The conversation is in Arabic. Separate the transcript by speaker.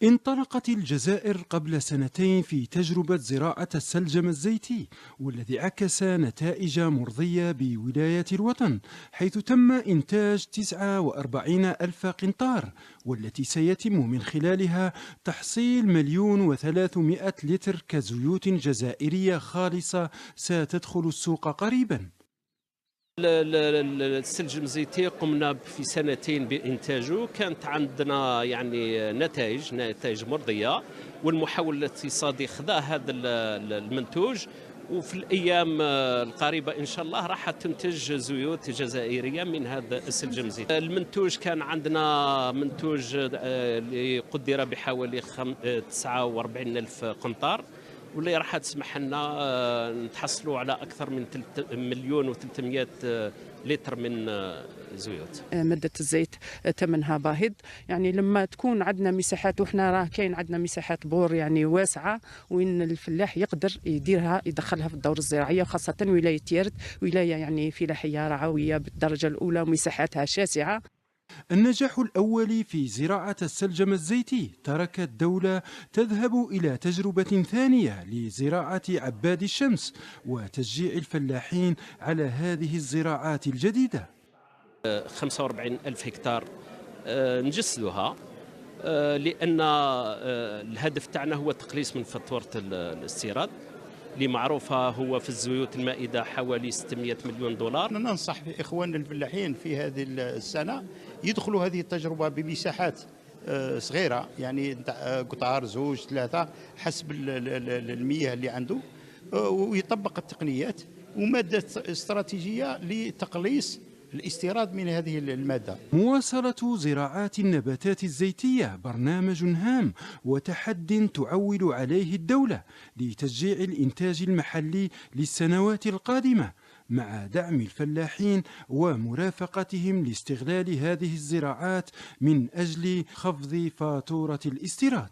Speaker 1: انطلقت الجزائر قبل سنتين في تجربة زراعة السلجم الزيتي، والذي عكس نتائج مرضية بولاية الوطن، حيث تم إنتاج 49 ألف قنطار، والتي سيتم من خلالها تحصيل 1,300,000 لتر كزيوت جزائرية خالصة ستدخل السوق قريبا.
Speaker 2: السلج المزيتي قمنا في سنتين بإنتاجه، كانت عندنا يعني نتائج مرضية، والمحول الاقتصادي خذا هذا المنتوج، وفي الأيام القريبة إن شاء الله راح تنتج زيوت جزائرية من هذا السلج المزيتي. المنتوج كان عندنا منتوج اللي قدر بحوالي 49 ألف قنطار، واللي راح تسمح لنا نتحصلوا على أكثر من 1,300,000 لتر من زيوت.
Speaker 3: مادة الزيت ثمنها باهظ، يعني لما تكون عندنا مساحات، وحنا راه كاين عندنا مساحات بور يعني واسعة، وين الفلاح يقدر يديرها يدخلها في الدورة الزراعية، وخاصة ولاية تيرت، ولاية يعني فلاحية رعوية بالدرجة الأولى ومساحاتها شاسعة.
Speaker 1: النجاح الأول في زراعة السلجم الزيتي ترك الدولة تذهب إلى تجربة ثانية لزراعة عباد الشمس وتشجيع الفلاحين على هذه الزراعات الجديدة.
Speaker 2: 45 ألف هكتار نجسدها، لأن الهدف تاعنا هو تقليص من فاتورة الاستيراد اللي معروفة هو في الزيوت المائدة حوالي 600 مليون دولار.
Speaker 4: أنا ننصح في إخواننا الفلاحين في هذه السنة يدخلوا هذه التجربة بمساحات صغيرة، يعني قطار زوج ثلاثة حسب المياه اللي عنده، ويطبق التقنيات ومادة استراتيجية لتقليص الاستيراد من هذه المادة.
Speaker 1: مواصلة زراعات النباتات الزيتية برنامج هام وتحد تعول عليه الدولة لتشجيع الإنتاج المحلي للسنوات القادمة، مع دعم الفلاحين ومرافقتهم لاستغلال هذه الزراعات من أجل خفض فاتورة الاستيراد.